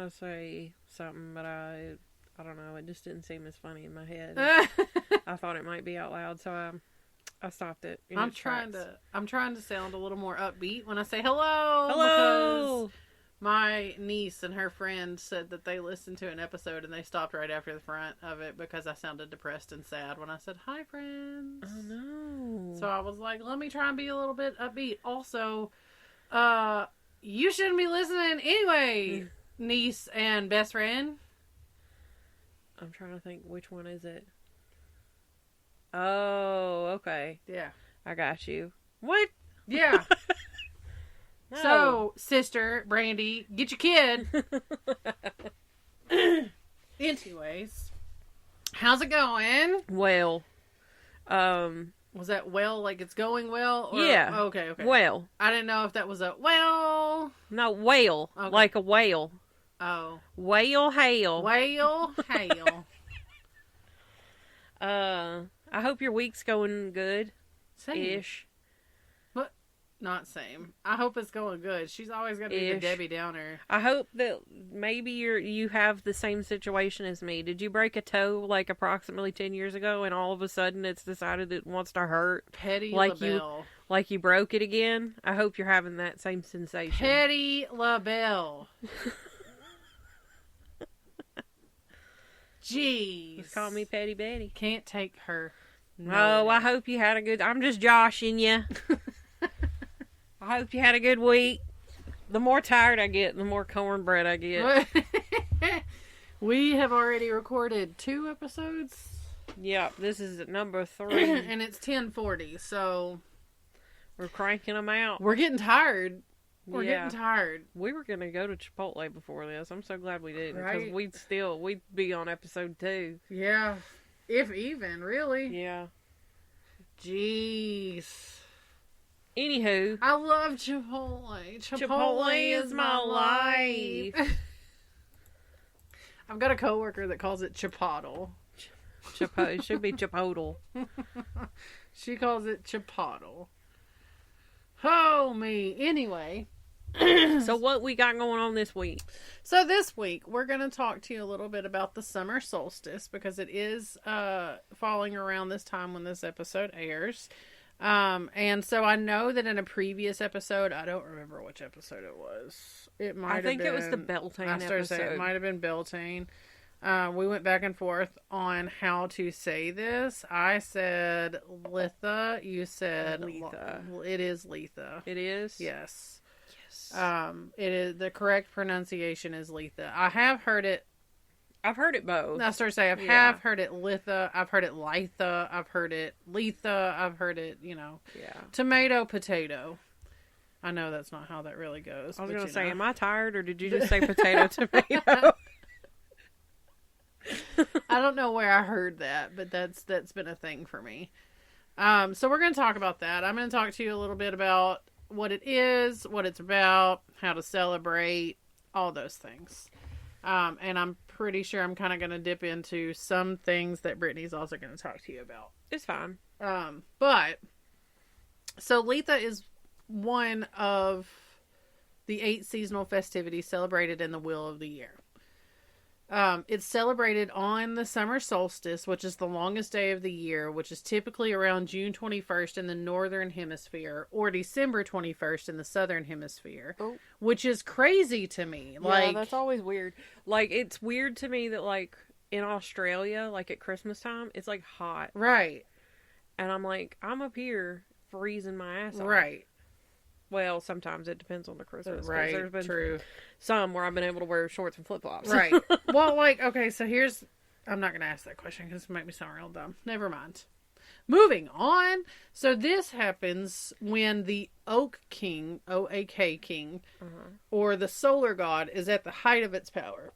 to say something, but I don't know. It just didn't seem as funny in my head. I thought it might be out loud, so I stopped it. I'm trying to sound a little more upbeat when I say hello. Hello. Because my niece and her friend said that they listened to an episode and they stopped right after the front of it because I sounded depressed and sad when I said hi, friends. Oh no! So I was like, let me try and be a little bit upbeat. Also, you shouldn't be listening anyway, niece and best friend. I'm trying to think, which one is it? Oh, okay. Yeah. I got you. What? Yeah. No. So, sister, Brandy, get your kid. Anyways, how's it going? Well, was that well, like it's going well? Or, yeah. Okay. Well. I didn't know if that was a well. No, whale. Okay. Like a whale. Oh. Whale hail. Whale hail. I hope your week's going good. Same. Ish. What? Not same. I hope it's going good. She's always got to be the Debbie Downer. I hope that maybe you have the same situation as me. Did you break a toe like approximately 10 years ago and all of a sudden it's decided it wants to hurt? Petty like LaBelle. Like you broke it again? I hope you're having that same sensation. Petty LaBelle. Jeez. Just call me Petty Betty. Can't take her. No, I hope you had a good... I'm just joshing you. I hope you had a good week. The more tired I get, the more cornbread I get. We have already recorded 2 episodes. Yep, this is number 3. And it's 10:40, so... We're cranking them out. We're getting tired. We're getting tired. We were going to go to Chipotle before this. I'm so glad we didn't. Right? Because we'd be on episode 2. Yeah. If even, really. Yeah. Jeez. Anywho. I love Chipotle. Chipotle is my life. I've got a coworker that calls it Chipotle. It should be Chipotle. She calls it Chipotle. Oh, me. Anyway. So what we got going on this week? So this week, we're going to talk to you a little bit about the summer solstice because it is falling around this time when this episode airs. And so I know that in a previous episode, I don't remember which episode it was. It might have been... I think it was the Beltane episode. It might have been Beltane. We went back and forth on how to say this. I said Litha. You said Litha. It is Litha. It is? Yes. It is, the correct pronunciation is Litha. I have heard it. I've heard it both. I started to say have heard it Litha. I've heard it Litha. I've heard it Letha. I've heard it, tomato, potato. I know that's not how that really goes. I was going to say, am I tired or did you just say potato, tomato? I don't know where I heard that, but that's been a thing for me. So we're going to talk about that. I'm going to talk to you a little bit about what it is, what it's about, how to celebrate, all those things. And I'm pretty sure I'm kind of going to dip into some things that Brittany's also going to talk to you about. It's fine. So Litha is one of the 8 seasonal festivities celebrated in the wheel of the year. It's celebrated on the summer solstice, which is the longest day of the year, which is typically around June 21st in the northern hemisphere or December 21st in the southern hemisphere, which is crazy to me. Yeah, that's always weird. Like, it's weird to me that, like, in Australia, like, at Christmas time, it's, like, hot. Right. And I'm like, I'm up here freezing my ass off. Right. Well, sometimes it depends on the Christmas. Right, there's been true. Some where I've been able to wear shorts and flip-flops. Right. Well, like, okay, so I'm not going to ask that question because it might me sound real dumb. Never mind. Moving on. So this happens when the Oak King, O-A-K King, or the solar god is at the height of its power.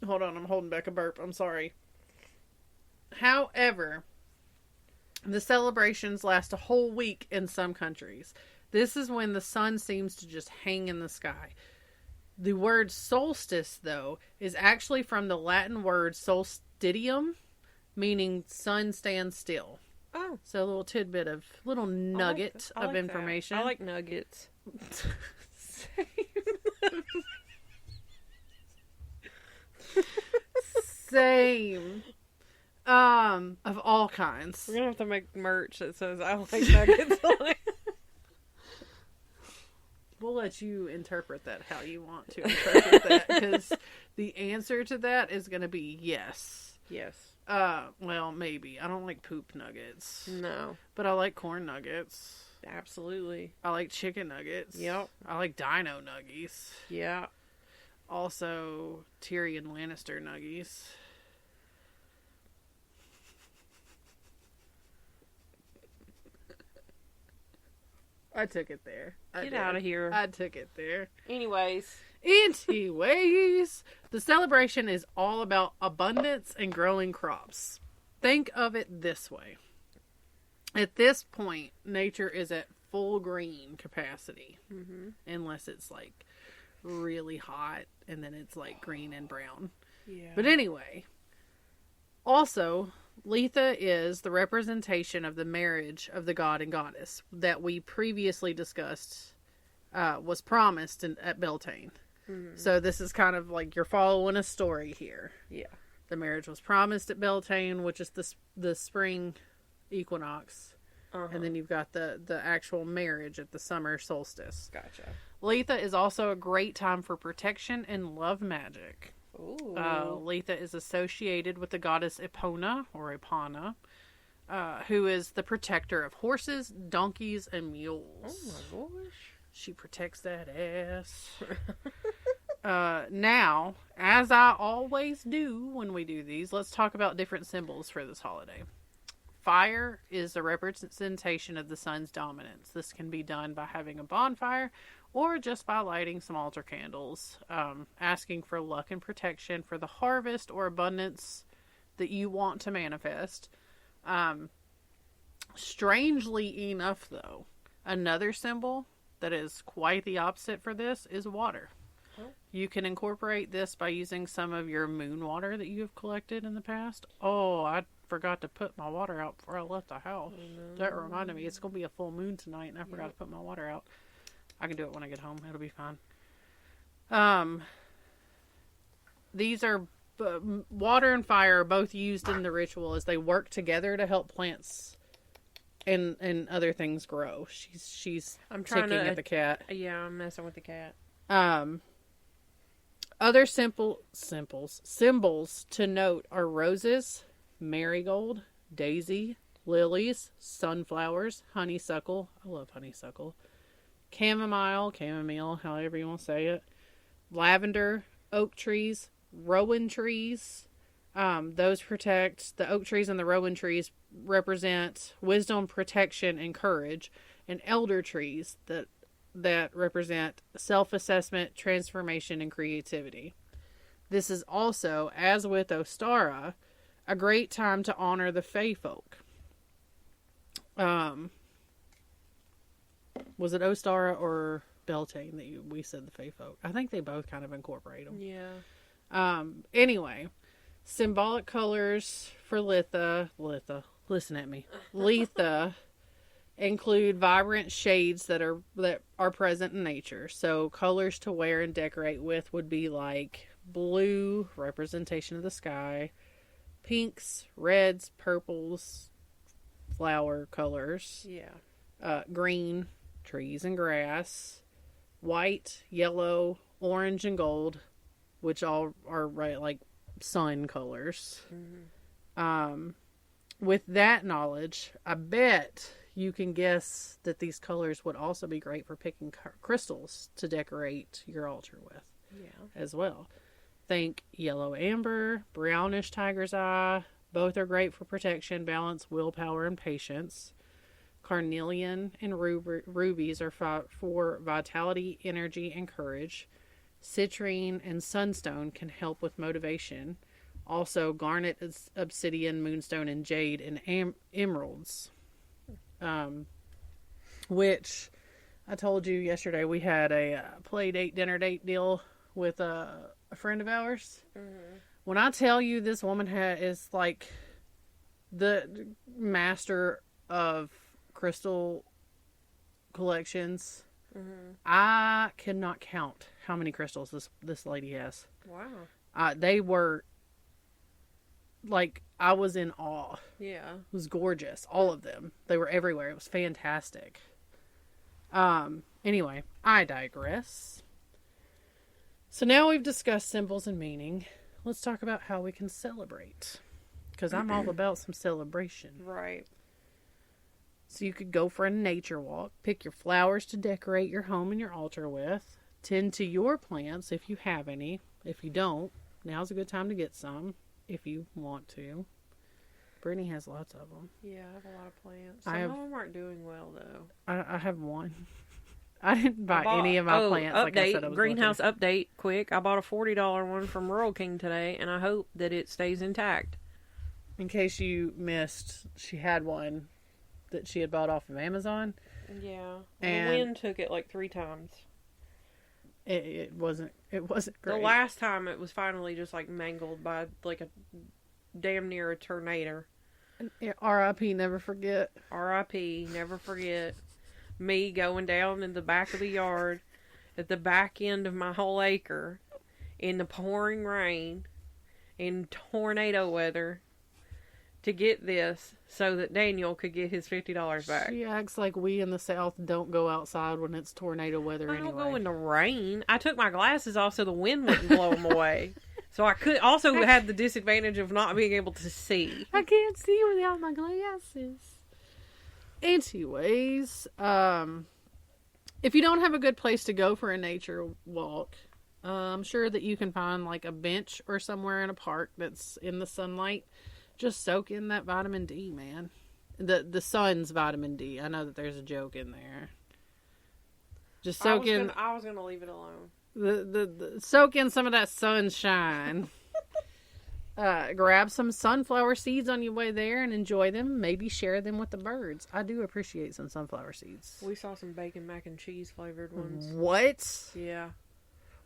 Hold on, I'm holding back a burp. I'm sorry. However, the celebrations last a whole week in some countries. This is when the sun seems to just hang in the sky. The word solstice, though, is actually from the Latin word solstitium, meaning sun stands still. Oh. So a little nugget of information. I like nuggets. Same. Of all kinds. We're gonna have to make merch that says I like nuggets on it. We'll let you interpret that how you want to interpret that, because the answer to that is going to be yes. Yes. Well, maybe. I don't like poop nuggets. No. But I like corn nuggets. Absolutely. I like chicken nuggets. Yep. I like dino nuggies. Yeah. Also, Tyrion Lannister nuggies. I took it there. Get out of here. I took it there. Anyways, the celebration is all about abundance and growing crops. Think of it this way. At this point, nature is at full green capacity. mm-hmm. Unless it's like really hot and then it's like green and brown. Yeah. But anyway, also, Litha is the representation of the marriage of the god and goddess that we previously discussed was promised at Beltane. Mm-hmm. So this is kind of like you're following a story here. Yeah. The marriage was promised at Beltane, which is the spring equinox. Uh-huh. And then you've got the actual marriage at the summer solstice. Gotcha. Litha is also a great time for protection and love magic. Ooh. Litha is associated with the goddess Epona, or Epana, who is the protector of horses, donkeys, and mules. Oh my gosh. She protects that ass. Now, as I always do when we do these, let's talk about different symbols for this holiday. Fire is a representation of the sun's dominance. This can be done by having a bonfire or just by lighting some altar candles, asking for luck and protection for the harvest or abundance that you want to manifest. Strangely enough, though, another symbol that is quite the opposite for this is water. Oh. You can incorporate this by using some of your moon water that you have collected in the past. Oh, I forgot to put my water out before I left the house. That reminded me, it's going to be a full moon tonight, and I forgot to put my water out. I can do it when I get home. It'll be fine. These are water and fire are both used in the ritual as they work together to help plants and other things grow. She's I'm trying ticking to at the cat. Yeah, I'm messing with the cat. Other symbols to note are roses, marigold, daisy, lilies, sunflowers, honeysuckle. I love honeysuckle. Chamomile, however you want to say it. Lavender, oak trees, rowan trees. Those protect, the oak trees and the rowan trees represent wisdom, protection, and courage. And elder trees that represent self-assessment, transformation, and creativity. This is also, as with Ostara, a great time to honor the Fae folk. Was it Ostara or Beltane that we said the Fae folk? I think they both kind of incorporate them. Yeah. Anyway, symbolic colors for Litha, listen at me. Litha include vibrant shades that are present in nature. So colors to wear and decorate with would be like blue, representation of the sky, pinks, reds, purples, flower colors. Yeah. Green, trees and grass, white, yellow, orange, and gold, which all are like sun colors. Mm-hmm. With that knowledge, I bet you can guess that these colors would also be great for picking crystals to decorate your altar with. Yeah. As well. Think yellow amber, brownish tiger's eye. Both are great for protection, balance, willpower, and patience. Carnelian and rubies are for vitality, energy, and courage. Citrine and sunstone can help with motivation. Also, garnet, obsidian, moonstone, and jade, and emeralds. Which I told you yesterday we had a play date, dinner date deal with a friend of ours. Mm-hmm. When I tell you this woman is like the master of crystal collections, mm-hmm. I cannot count how many crystals this lady has. Wow. They were, like, I was in awe. Yeah. It was gorgeous. All of them. They were everywhere. It was fantastic. Anyway, I digress. So now we've discussed symbols and meaning. Let's talk about how we can celebrate. Because I'm all about some celebration. Right. So you could go for a nature walk, pick your flowers to decorate your home and your altar with, tend to your plants if you have any. If you don't, now's a good time to get some if you want to. Brittany has lots of them. Yeah, I have a lot of plants. Some of them aren't doing well, though. I have one. I didn't buy any of my plants like I said I was greenhouse update, quick. I bought a $40 one from Rural King today, and I hope that it stays intact. In case you missed, she had one that she had bought off of Amazon. Yeah. And the wind took it like 3 times. It wasn't great. The last time it was finally just like mangled by like a damn near a tornado. R.I.P. never forget. R.I.P. never forget. Me going down in the back of the yard at the back end of my whole acre in the pouring rain in tornado weather to get this so that Daniel could get his $50 back. She acts like we in the South don't go outside when it's tornado weather anyway. I don't go in the rain. I took my glasses off so the wind wouldn't blow them away. So I could also have the disadvantage of not being able to see. I can't see without my glasses. Anyways, if you don't have a good place to go for a nature walk, I'm sure that you can find like a bench or somewhere in a park that's in the sunlight. Just soak in that vitamin D, man. The sun's vitamin D. I know that there's a joke in there. Just soak in. I was gonna leave it alone. The soak in some of that sunshine. Grab some sunflower seeds on your way there and enjoy them. Maybe share them with the birds. I do appreciate some sunflower seeds. We saw some bacon mac and cheese flavored ones. What? Yeah.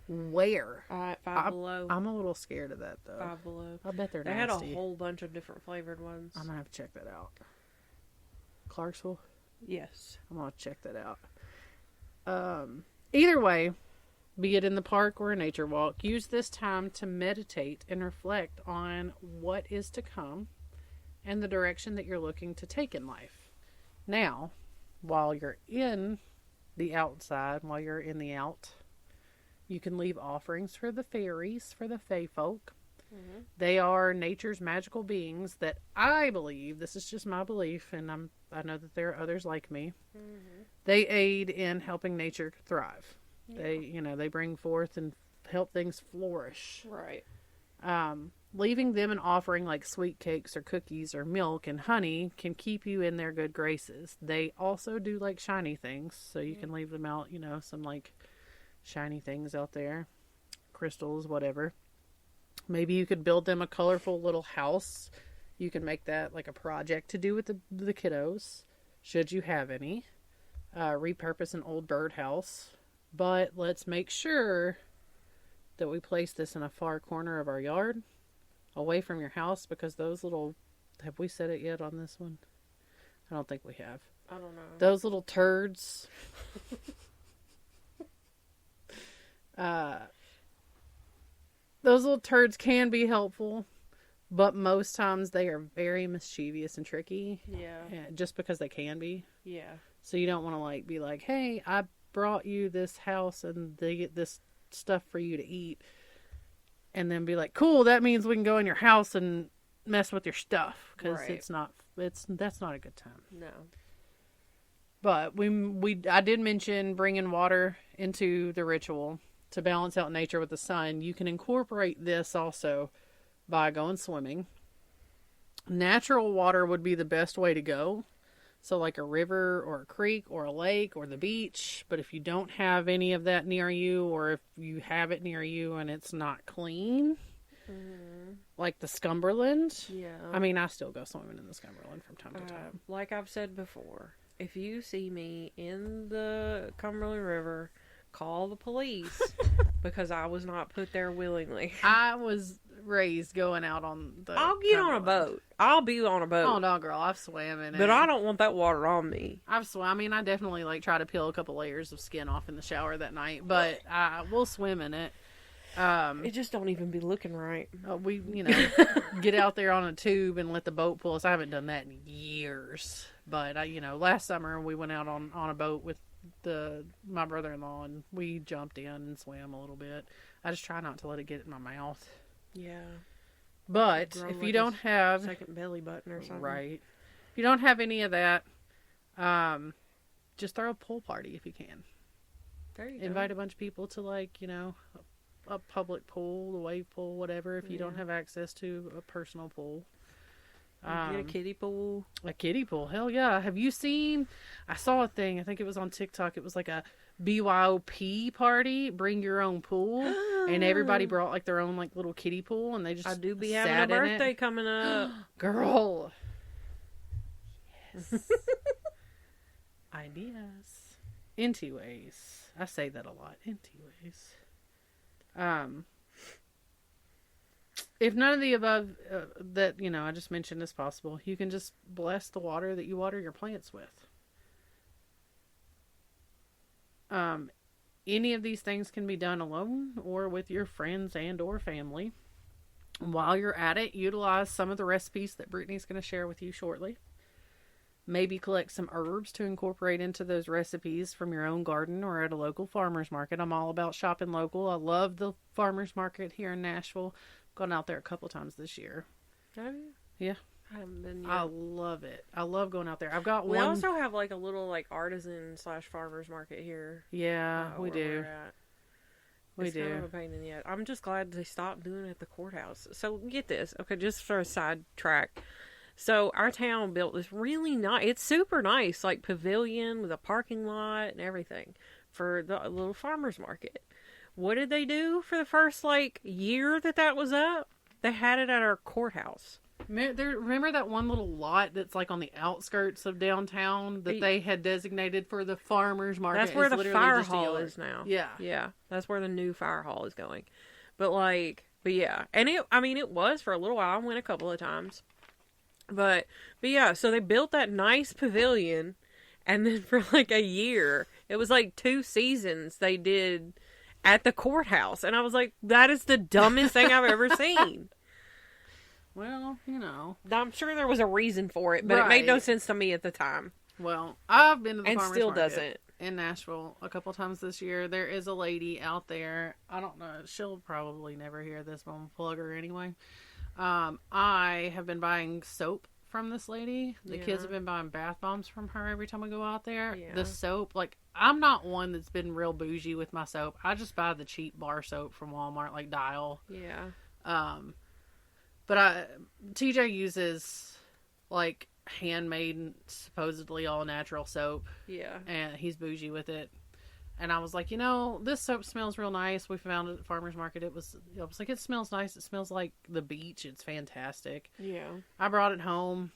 Where? Five Below. I'm a little scared of that though. Five Below. I bet they're They nasty. had a whole bunch of different flavored ones. I'm gonna have to check that out. Clarksville? Yes. I'm gonna check that out. Either way, be it in the park or a nature walk, use this time to meditate and reflect on what is to come and the direction that you're looking to take in life. Now, while you're in the outside, while you're in the out, you can leave offerings for the fairies, for the fae folk. Mm-hmm. They are nature's magical beings that I believe, this is just my belief, and I know that there are others like me. Mm-hmm. They aid in helping nature thrive. Yeah. They bring forth and help things flourish. Right. Leaving them an offering like sweet cakes or cookies or milk and honey can keep you in their good graces. They also do like shiny things, so you can leave them out, some like shiny things out there, crystals, whatever. Maybe you could build them a colorful little house. You can make that like a project to do with the kiddos, should you have any. Repurpose an old birdhouse. But let's make sure that we place this in a far corner of our yard, away from your house, because those little... Have we said it yet on this one? I don't think we have. I don't know. Those little turds... those little turds can be helpful, but most times they are very mischievous and tricky. Yeah. Just because they can be. Yeah. So you don't want to be like, hey, I brought you this house and they get this stuff for you to eat, and then be like, cool, that means we can go in your house and mess with your stuff, because that's not a good time. No. But I did mention bringing water into the ritual to balance out nature with the sun. You can incorporate this also by going swimming. Natural water would be the best way to go. So like a river or a creek or a lake or the beach. But if you don't have any of that near you, or if you have it near you and it's not clean, like the Scumberland. Yeah. I mean, I still go swimming in the Scumberland from time to time. Like I've said before, if you see me in the Cumberland River, call the police, because I was not put there willingly. I was raised going out on the I'll get on a boat. I'll be on a boat. Oh no, girl, I've swam in it. But I don't want that water on me. I've swam. I mean, I definitely try to peel a couple layers of skin off in the shower that night, but we'll swim in it. It just don't even be looking right. We, get out there on a tube and let the boat pull us. I haven't done that in years. But, last summer we went out on a boat with my brother-in-law, and we jumped in and swam a little bit. I just try not to let it get in my mouth. Yeah. But if you don't have... second belly button or something. Right. If you don't have any of that, just throw a pool party if you can. There you Invite go. a bunch of people to, a public pool, the wave pool, whatever, if you don't have access to a personal pool. Get a kiddie pool. A kiddie pool, hell yeah. Have you seen, I saw a thing, I think it was on TikTok, it was like a BYOP party, bring your own pool, and everybody brought their own little kiddie pool, and they just I do be sat having a in birthday it. coming up. Girl. Yes. Ideas. Anyways. I say that a lot. Anyways. If none of the above that, I just mentioned is possible, you can just bless the water that you water your plants with. Any of these things can be done alone or with your friends and or family. While you're at it, utilize some of the recipes that Brittany's going to share with you shortly. Maybe collect some herbs to incorporate into those recipes from your own garden or at a local farmer's market. I'm all about shopping local. I love the farmer's market here in Nashville. Gone out there a couple times this year. Have you? Yeah. I haven't been yet. I love it. I love going out there. I've got We one. also have a little artisan / farmer's market here. Yeah, we where do. we're at. We It's do. kind of a pain in the ass. I'm just glad they stopped doing it at the courthouse. So get this. Okay, just for a sidetrack. So our town built this really nice, it's super nice, pavilion with a parking lot and everything for the little farmer's market. What did they do for the first year that was up? They had it at our courthouse. Remember that one little lot that's on the outskirts of downtown that they had designated for the farmer's market? That's where It's the literally fire just a hall yard. is now. Yeah. Yeah. That's where the new fire hall is going. But yeah. And it was for a little while. I went a couple of times. But yeah, so they built that nice pavilion, and then for a year, it was 2 seasons they did at the courthouse. And I was like, that is the dumbest thing I've ever seen. Well, I'm sure there was a reason for it, but it made no sense to me at the time. Well, I've been to the And farmer's still market doesn't. in Nashville a couple times this year. There is a lady out there. I don't know. She'll probably never hear this, but I'm going to plug her anyway. I have been buying soap from this lady. The kids have been buying bath bombs from her every time we go out there. Yeah. The soap, I'm not one that's been real bougie with my soap. I just buy the cheap bar soap from Walmart, Dial. Yeah. But TJ uses handmade, supposedly all natural soap. Yeah. And he's bougie with it. And I was like, this soap smells real nice. We found it at the farmer's market. I was like, it smells nice. It smells like the beach. It's fantastic. Yeah. I brought it home.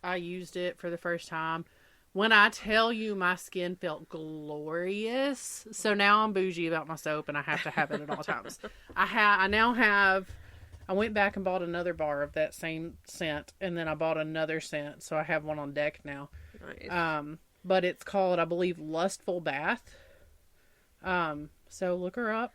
I used it for the first time. When I tell you my skin felt glorious. So now I'm bougie about my soap and I have to have it at all times. I went back and bought another bar of that same scent, and then I bought another scent, so I have one on deck now. Nice. But it's called, I believe, Lustful Bath. So look her up.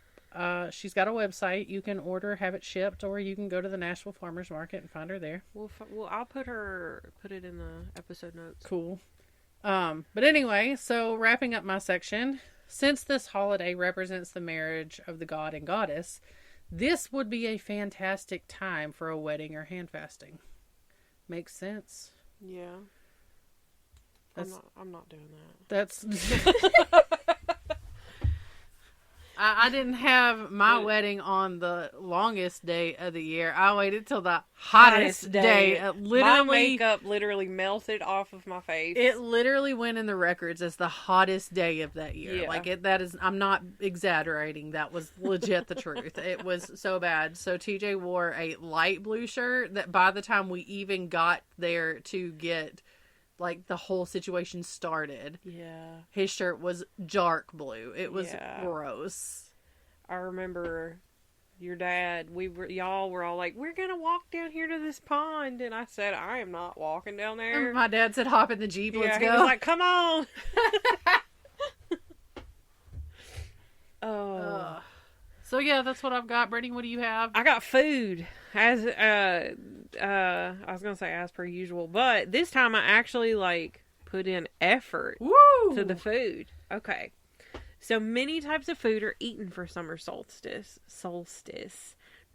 She's got a website. You can order, have it shipped, or you can go to the Nashville Farmers Market and find her there. Well, I'll put it in the episode notes. Cool. But anyway, so wrapping up my section, since this holiday represents the marriage of the god and goddess, this would be a fantastic time for a wedding or hand fasting. Makes sense. Yeah. I'm not doing that. That's I didn't have my wedding on the longest day of the year. I waited till the hottest day. My makeup literally melted off of my face. It literally went in the records as the hottest day of that year. Yeah. I'm not exaggerating. That was legit the truth. It was so bad. So TJ wore a light blue shirt that by the time we even got there to get the whole situation started. Yeah. His shirt was dark blue. It was gross. I remember your dad, y'all were all like, we're going to walk down here to this pond. And I said, I am not walking down there. My dad said, hop in the Jeep, let's go. He was like, come on. So yeah, that's what I've got. Brittany, what do you have? I got food as I was gonna say as per usual, but this time I actually like put in effort Woo! to the food. Okay, so many types of food are eaten for summer solstice.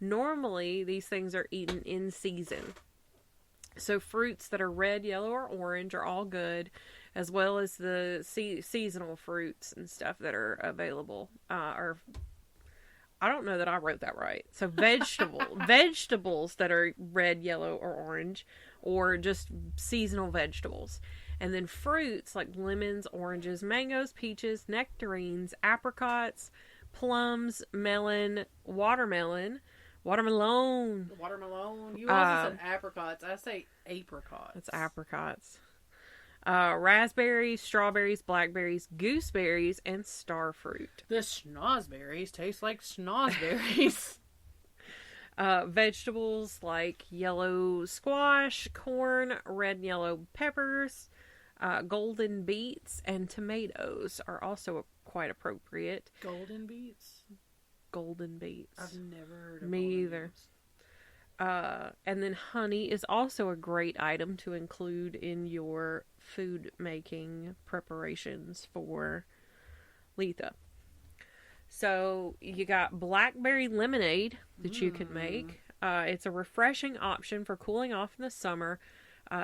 Normally, these things are eaten in season. So fruits that are red, yellow, or orange are all good, as well as the seasonal fruits and stuff that are available. Or I don't know that I wrote that right. So vegetables that are red, yellow, or orange, or just seasonal vegetables. And then fruits like lemons, oranges, mangoes, peaches, nectarines, apricots, plums, melon, watermelon. You also said apricots. I say apricots. It's apricots. Raspberries, strawberries, blackberries, gooseberries, and starfruit. The schnozberries taste like schnozberries. Vegetables like yellow squash, corn, red and yellow peppers, golden beets, and tomatoes are also quite appropriate. Golden beets? Golden beets. I've never heard of Me golden either. beets. And then honey is also a great item to include in your food making preparations for Litha. So you got blackberry lemonade that you can make. It's a refreshing option for cooling off in the summer.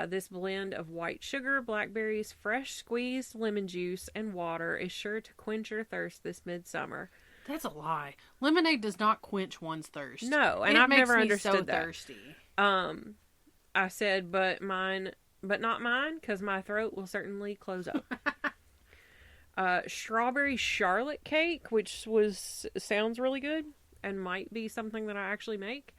This blend of white sugar, blackberries, fresh squeezed lemon juice, and water is sure to quench your thirst this midsummer. That's a lie. Lemonade does not quench one's thirst. No, and I've never understood that. Thirsty. I said, but not mine, because my throat will certainly close up. Strawberry charlotte cake, which sounds really good and might be something that I actually make.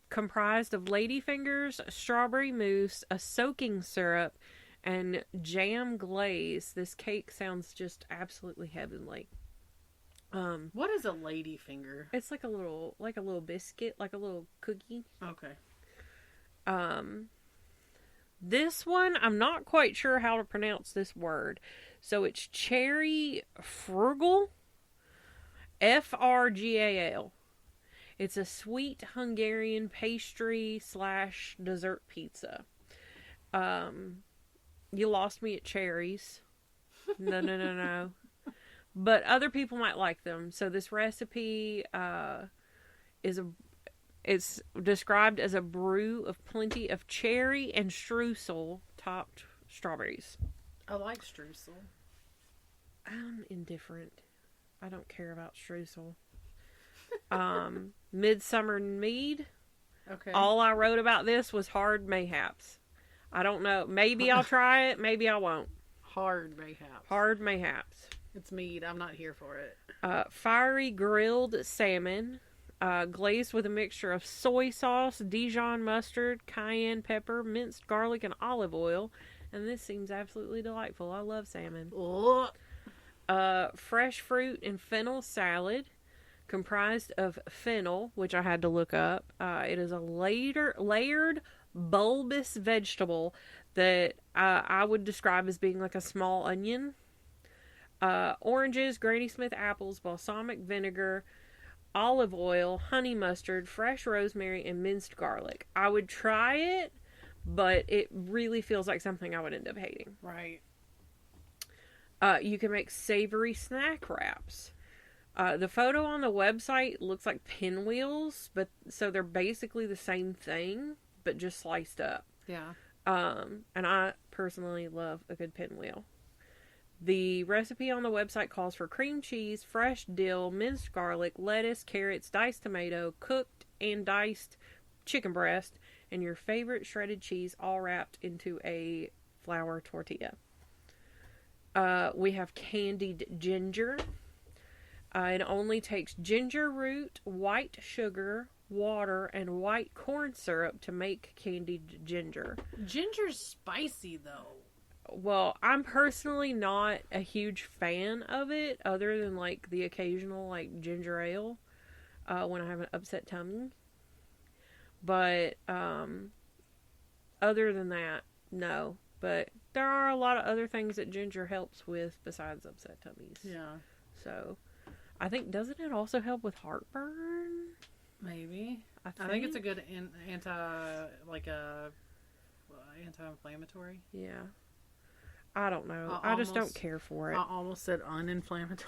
Comprised of ladyfingers, strawberry mousse, a soaking syrup, and jam glaze. This cake sounds just absolutely heavenly. What is a ladyfinger? It's like a little biscuit, like a little cookie. Okay. This one, I'm not quite sure how to pronounce this word. So it's cherry frugal, Frgal. It's a sweet Hungarian pastry / dessert pizza. You lost me at cherries. No. But other people might like them. So this recipe it's described as a brew of plenty of cherry and streusel topped strawberries. I like streusel. I'm indifferent. I don't care about streusel. Midsummer mead. Okay. All I wrote about this was hard mayhaps. I don't know. Maybe I'll try it. Maybe I won't. Hard mayhaps. Hard mayhaps. It's mead. I'm not here for it. Fiery grilled salmon, glazed with a mixture of soy sauce, Dijon mustard, cayenne pepper, minced garlic, and olive oil. And this seems absolutely delightful. I love salmon. Fresh fruit and fennel salad, comprised of fennel, which I had to look up. It is a layered bulbous vegetable that I would describe as being like a small onion. Oranges, Granny Smith apples, balsamic vinegar, olive oil, honey mustard, fresh rosemary, and minced garlic. I would try it, but it really feels like something I would end up hating. Right. You can make savory snack wraps. The photo on the website looks like pinwheels, but so they're basically the same thing, but just sliced up. Yeah. And I personally love a good pinwheel. The recipe on the website calls for cream cheese, fresh dill, minced garlic, lettuce, carrots, diced tomato, cooked and diced chicken breast, and your favorite shredded cheese all wrapped into a flour tortilla. We have candied ginger. It only takes ginger root, white sugar, water, and white corn syrup to make candied ginger. Ginger's spicy, though. Well, I'm personally not a huge fan of it, other than like the occasional like ginger ale when I have an upset tummy. But other than that, no. But there are a lot of other things that ginger helps with besides upset tummies. Yeah. So I think, doesn't it also help with heartburn? Maybe. I think it's a good anti-inflammatory. Yeah. I don't know. I just don't care for it. I almost said uninflammatory.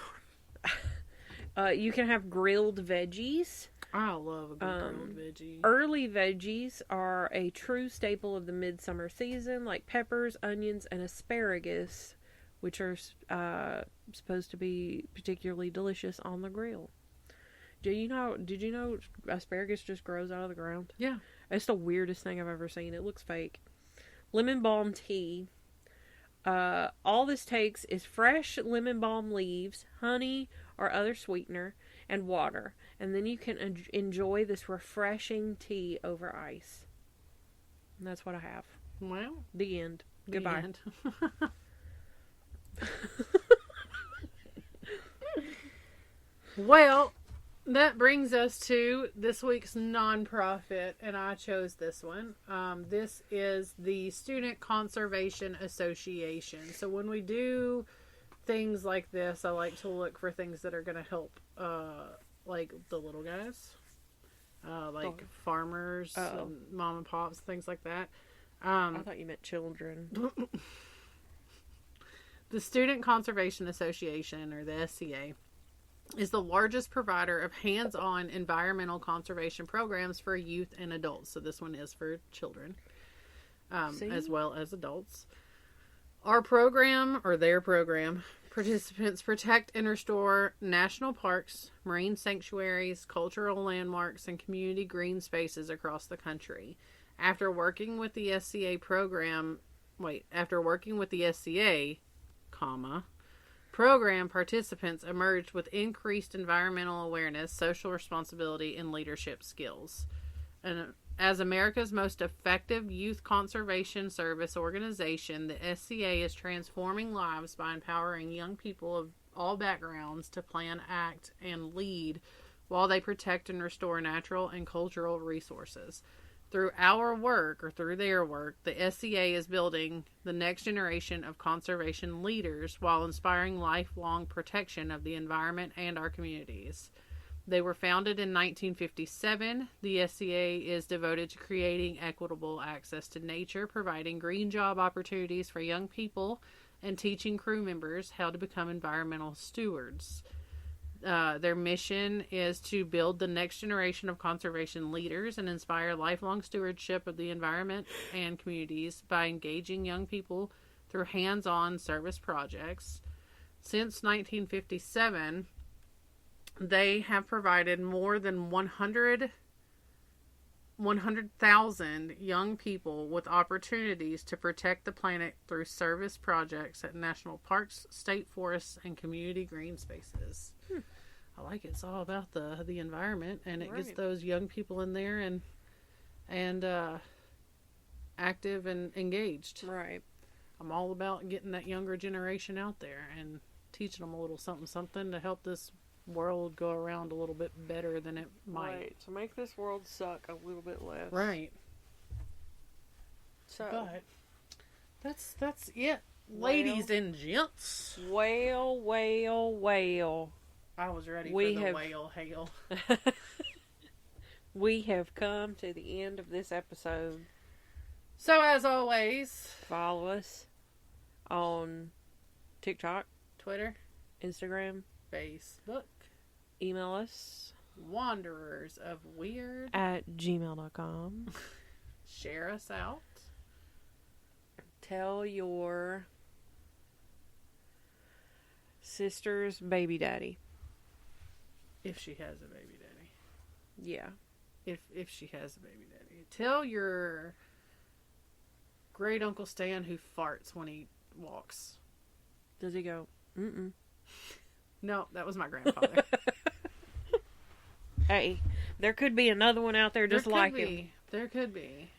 You can have grilled veggies. I love a good grilled veggie. Early veggies are a true staple of the midsummer season, like peppers, onions, and asparagus, which are supposed to be particularly delicious on the grill. Did you know asparagus just grows out of the ground? Yeah. It's the weirdest thing I've ever seen. It looks fake. Lemon balm tea. All this takes is fresh lemon balm leaves, honey or other sweetener, and water. And then you can enjoy this refreshing tea over ice. And that's what I have. Well, the end. Goodbye. End. Well, that brings us to this week's nonprofit, and I chose this one. This is the Student Conservation Association. So when we do things like this, I like to look for things that are going to help, like the little guys, farmers, mom and pops, things like that. I thought you meant children. The Student Conservation Association, or the SCA, is the largest provider of hands-on environmental conservation programs for youth and adults. So this one is for children, as well as adults. Our program, or their program, participants protect and restore national parks, marine sanctuaries, cultural landmarks, and community green spaces across the country. After working with the SCA, program participants emerged with increased environmental awareness, social responsibility, and leadership skills. And as America's most effective youth conservation service organization, the SCA is transforming lives by empowering young people of all backgrounds to plan, act, and lead while they protect and restore natural and cultural resources. Through their work, the SCA is building the next generation of conservation leaders while inspiring lifelong protection of the environment and our communities. They were founded in 1957. The SCA is devoted to creating equitable access to nature, providing green job opportunities for young people, and teaching crew members how to become environmental stewards. Their mission is to build the next generation of conservation leaders and inspire lifelong stewardship of the environment and communities by engaging young people through hands-on service projects. Since 1957, they have provided more than 100,000 young people with opportunities to protect the planet through service projects at national parks, state forests, and community green spaces. I like it. It's all about the environment, and it gets those young people in there and active and engaged. Right. I'm all about getting that younger generation out there and teaching them a little something to help this world go around a little bit better than it might. Right. To make this world suck a little bit less. Right. So. But that's it. Ladies and gents. Well. I was ready for the whale hail. We have come to the end of this episode. So as always, follow us on TikTok, Twitter, Instagram, Facebook. Email us, wanderersofweird@gmail.com. Share us out. Tell your sister's baby daddy. If she has a baby daddy. Yeah. If she has a baby daddy. Tell your great Uncle Stan who farts when he walks. Does he go, mm-mm? No, that was my grandfather. Hey, there could be another one out there just like him. There could be.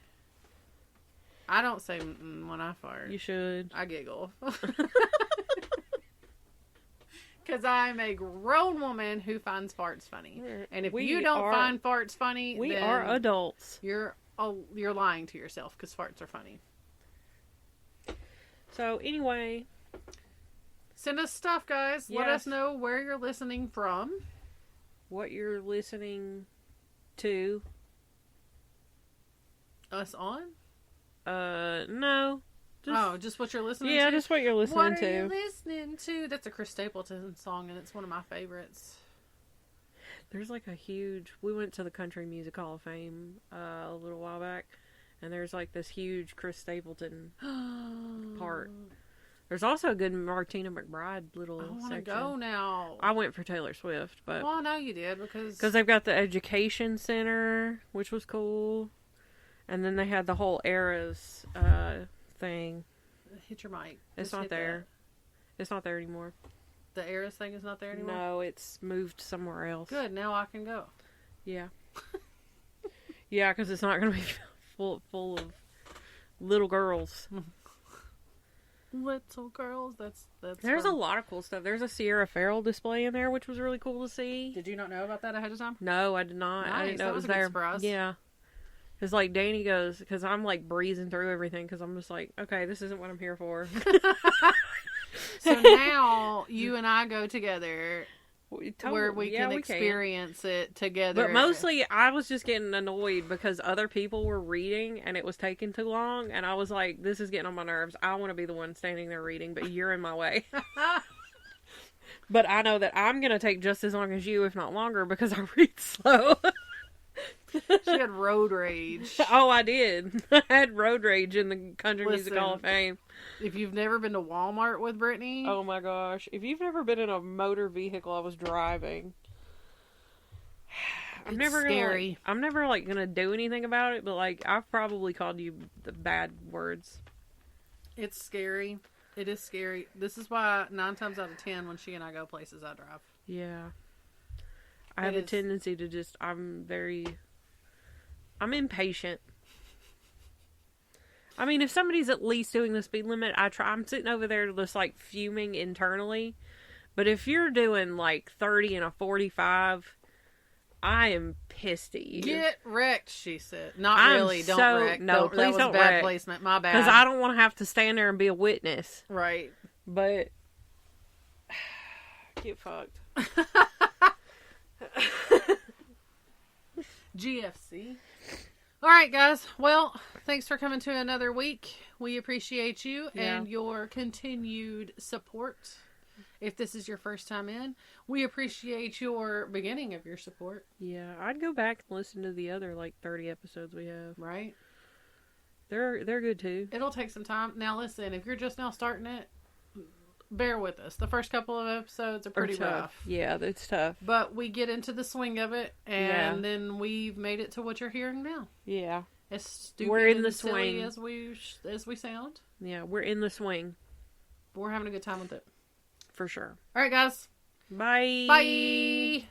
I don't say mm-mm when I fart. You should. I giggle. Because I'm a grown woman who finds farts funny. And if you don't find farts funny, we then are adults. You're lying to yourself because farts are funny. So anyway, Send us stuff, guys. Let Yes. us know where you're listening from. What you're listening to. Us on? No. Just what you're listening to? Yeah, just what you're listening What to. are you listening to? That's a Chris Stapleton song, and it's one of my favorites. There's like we went to the Country Music Hall of Fame a little while back, and there's like this huge Chris Stapleton part. There's also a good Martina McBride little section. I want to go now. I went for Taylor Swift, but... Well, I know you did, because they've got the Education Center, which was cool. And then they had the whole Eras thing. Hit your mic. It's not there. It's not there anymore. The Eras thing is not there anymore? No, it's moved somewhere else. Good, now I can go. Yeah. Yeah, because it's not going to be full of little girls. Little girls, that's There's fun. a lot of cool stuff. There's a Sierra Farrell display in there, which was really cool to see. Did you not know about that ahead of time? No, I did not. Nice. I didn't know That it was was a good there. surprise. Yeah. Because, like, Danny goes, because I'm, like, breezing through everything, because I'm just like, okay, this isn't what I'm here for. So now you and I go together where we Yeah, can experience it together. But mostly, I was just getting annoyed because other people were reading, and it was taking too long, and I was like, this is getting on my nerves. I want to be the one standing there reading, but you're in my way. But I know that I'm going to take just as long as you, if not longer, because I read slow. She had road rage. Oh, I did. I had road rage in the Country Music Hall of Fame. If you've never been to Walmart with Brittany... Oh my gosh. If you've never been in a motor vehicle I was driving... I'm never gonna do anything about it, but like I've probably called you the bad words. It's scary. It is scary. This is why 9 times out of 10 when she and I go places, I drive. Yeah. I have a tendency to just... I'm impatient. I mean, if somebody's at least doing the speed limit, I'm sitting over there just like fuming internally. But if you're doing like 30 and a 45, I am pissed at you. Get wrecked, she said. Not really. Don't wreck. No, please that was don't bad wreck. placement. My bad. Because I don't want to have to stand there and be a witness. Right. But get fucked. GFC. All right, guys. Well, thanks for coming to another week. We appreciate you and your continued support. If this is your first time in, we appreciate your beginning of your support. Yeah, I'd go back and listen to the other like 30 episodes we have. Right? They're good too. It'll take some time. Now listen, if you're just now starting it, bear with us. The first couple of episodes are pretty rough. Yeah, it's tough. But we get into the swing of it, and then we've made it to what you're hearing now. Yeah. As stupid we're in and the silly swing as we sound. Yeah, we're in the swing. But we're having a good time with it. For sure. All right, guys. Bye. Bye.